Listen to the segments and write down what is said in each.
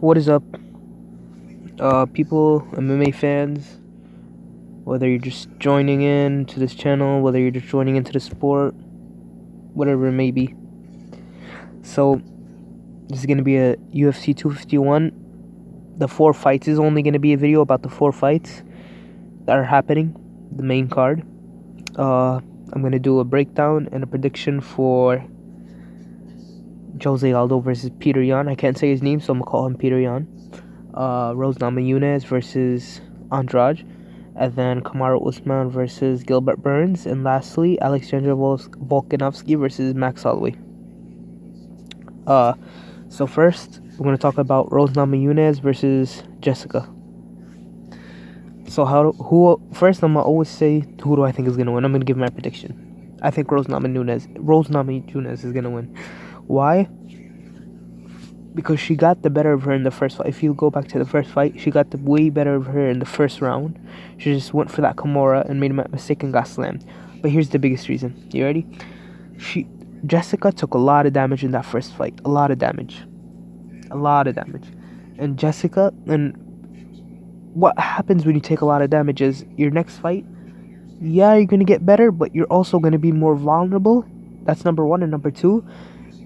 What is up, people, MMA fans? Whether you're just joining in to this channel, whether you're just joining into the sport, whatever it may be. So, this is gonna be a UFC 251. The 4 fights is only gonna be a video about the 4 fights that are happening, the main card. I'm gonna do a breakdown and a prediction for Jose Aldo versus Peter Yan. I can't say his name, so I'm gonna call him Peter Yan. Rose Namajunas versus Andrade, and then Kamaru Usman versus Gilbert Burns, and lastly Alexander Volkanovski versus Max Holloway. So first we're gonna talk about Rose Namajunas versus Jessica. So first I'm gonna always say who do I think is gonna win. I'm gonna give my prediction. I think Rose Namajunas is gonna win. Why? Because she got the better of her in the first fight. If you go back to the first fight, she got the way better of her in the first round. She just went for that Kimura and made a mistake and got slammed. But here's the biggest reason. You ready? Jessica took a lot of damage in that first fight. A lot of damage. And what happens when you take a lot of damage is your next fight, yeah, you're going to get better, but you're also going to be more vulnerable. That's number one. And number two,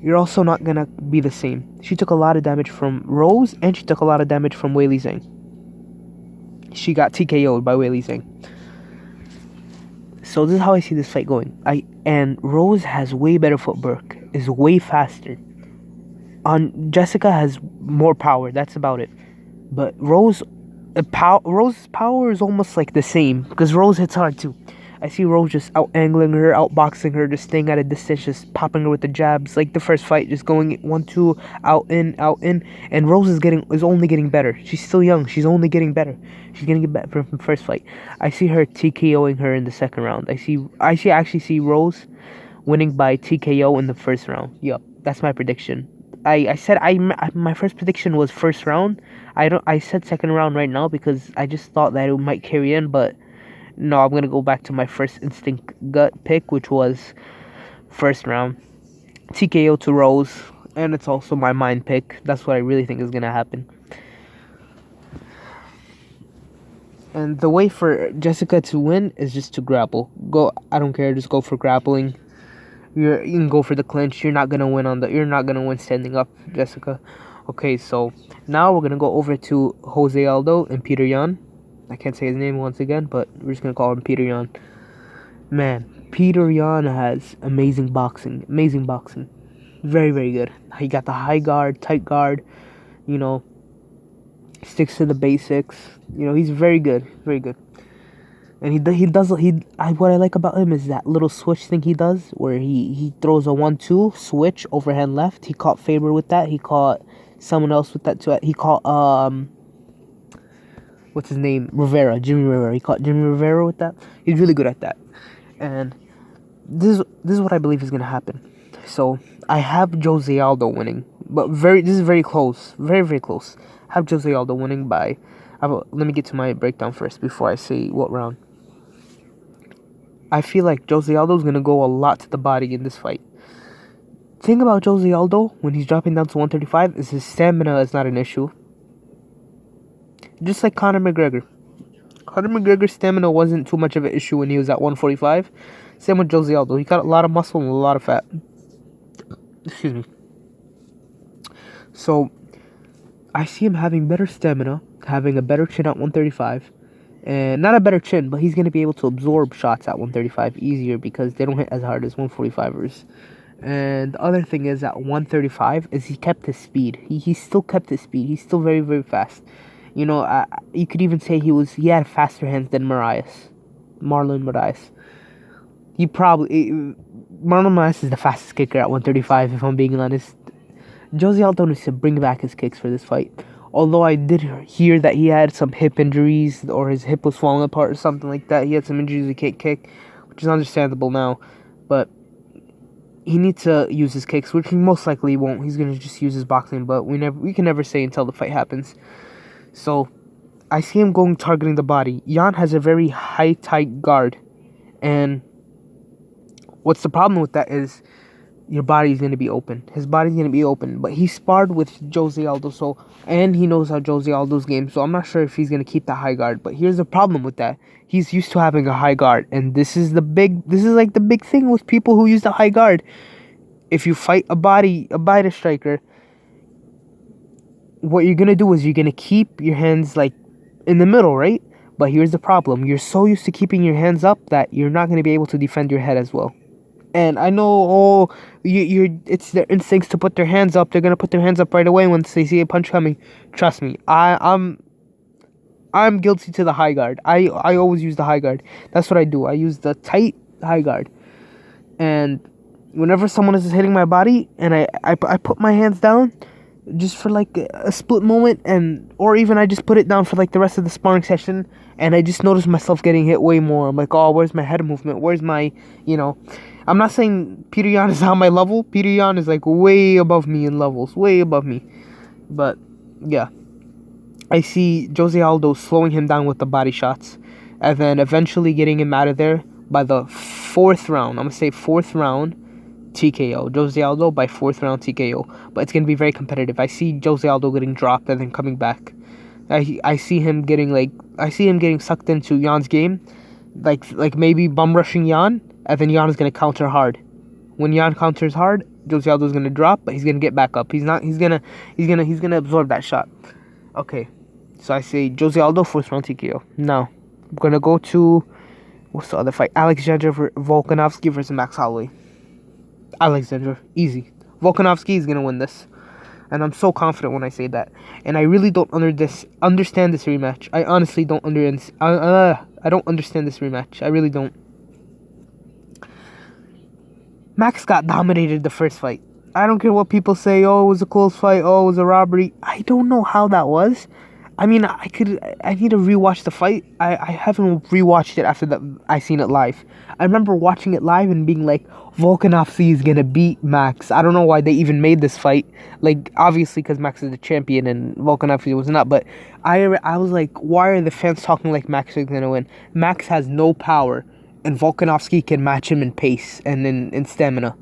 you're also not going to be the same. She took a lot of damage from Rose, and she took a lot of damage from Weili Zhang. She got TKO'd by Weili Zhang. So this is how I see this fight going. And Rose has way better footwork, is way faster. Jessica has more power, that's about it. But Rose's power is almost like the same, because Rose hits hard too. I see Rose just out-angling her, out-boxing her, just staying at a distance, just popping her with the jabs. Like the first fight, just going 1-2, out in. And Rose is only getting better. She's still young. She's only getting better. She's gonna get better from the first fight. I see her TKOing her in the second round. I actually see Rose winning by TKO in the first round. Yup, that's my prediction. I said my first prediction was first round. I said second round right now because I just thought that it might carry in, but no, I'm gonna go back to my first instinct gut pick, which was first round TKO to Rose, and it's also my mind pick. That's what I really think is gonna happen. And the way for Jessica to win is just to grapple. I don't care, just go for grappling. You can go for the clinch. You're not gonna win standing up, Jessica. Okay, so now we're gonna go over to Jose Aldo and Peter Yan. I can't say his name once again, but we're just gonna call him Peter Yan. Man, Peter Yan has amazing boxing. Very, very good. He got the high guard, tight guard, sticks to the basics. He's very good. And what I like about him is that little switch thing he does, where he throws a 1-2 switch overhand left. He caught Faber with that. He caught someone else with that too. He caught what's his name? Jimmy Rivera. He caught Jimmy Rivera with that. He's really good at that. And this is what I believe is gonna happen. So I have Jose Aldo winning, but this is very close, very, very close. I have Jose Aldo winning by. Let me get to my breakdown first before I say what round. I feel like Jose Aldo is gonna go a lot to the body in this fight. Thing about Jose Aldo when he's dropping down to 135 is his stamina is not an issue. Just like Conor McGregor. Conor McGregor's stamina wasn't too much of an issue when he was at 145. Same with Jose Aldo. He got a lot of muscle and a lot of fat. Excuse me. So, I see him having better stamina, having a better chin at 135. And not a better chin, but he's going to be able to absorb shots at 135 easier because they don't hit as hard as 145ers. And the other thing is at 135 is he kept his speed. He still kept his speed. He's still very, very fast. You could even say he had faster hands than Marlon Moraes. Marlon Moraes is the fastest kicker at 135, if I'm being honest. Jose Aldo needs to bring back his kicks for this fight. Although I did hear that he had some hip injuries, or his hip was falling apart or something like that. He had some injuries he can't kick, which is understandable now. But he needs to use his kicks, which he most likely won't. He's going to just use his boxing, but we can never say until the fight happens. So, I see him targeting the body. Yan has a very high, tight guard. And what's the problem with that is your body's gonna be open. His body's gonna be open. But he sparred with Jose Aldo, so and he knows how Jose Aldo's game. So I'm not sure if he's gonna keep the high guard. But here's the problem with that: he's used to having a high guard, and this is like the big thing with people who use the high guard. If you fight a body striker, what you're gonna do is you're gonna keep your hands like in the middle, right? But here's the problem: you're so used to keeping your hands up that you're not gonna be able to defend your head as well. And I know, it's their instincts to put their hands up. They're gonna put their hands up right away once they see a punch coming. Trust me, I'm guilty to the high guard. I always use the high guard. That's what I do. I use the tight high guard. And whenever someone is hitting my body, and I put my hands down, just for like a split moment, and or even I just put it down for like the rest of the sparring session, and I just notice myself getting hit way more. I'm like, oh, where's my head movement? Where's my, I'm not saying Peter Yan is on my level. Peter Yan is like way above me in levels, way above me. But yeah, I see Jose Aldo slowing him down with the body shots, and then eventually getting him out of there by the fourth round. I'm gonna say fourth round. TKO. Jose Aldo by fourth round TKO. But it's going to be very competitive. I see Jose Aldo getting dropped and then coming back. I see him getting sucked into Jan's game. Like maybe bum rushing Jan, and then Jan is going to counter hard. When Jan counters hard, Jose Aldo is going to drop, but he's going to get back up. He's going to absorb that shot. Okay. So I say Jose Aldo fourth round TKO. Now, I'm going to go to what's the other fight? Alexander Volkanovski versus Max Holloway. Alexander, easy. Volkanovski is gonna win this, and I'm so confident when I say that. And I really don't understand this rematch. I honestly don't I don't understand this rematch. I really don't. Max got dominated the first fight. I don't care what people say. Oh, it was a close fight. Oh, it was a robbery. I don't know how that was. I mean, I need to rewatch the fight. I haven't rewatched it after that I seen it live. I remember watching it live and being like, Volkanovski is gonna beat Max. I don't know why they even made this fight. Like, obviously because Max is the champion and Volkanovski was not. But I was like, why are the fans talking like Max is gonna win? Max has no power, and Volkanovski can match him in pace and in stamina.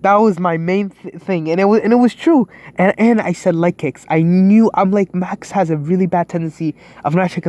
That was my main thing, and it was true. And I said leg kicks. I'm like, Max has a really bad tendency of not taking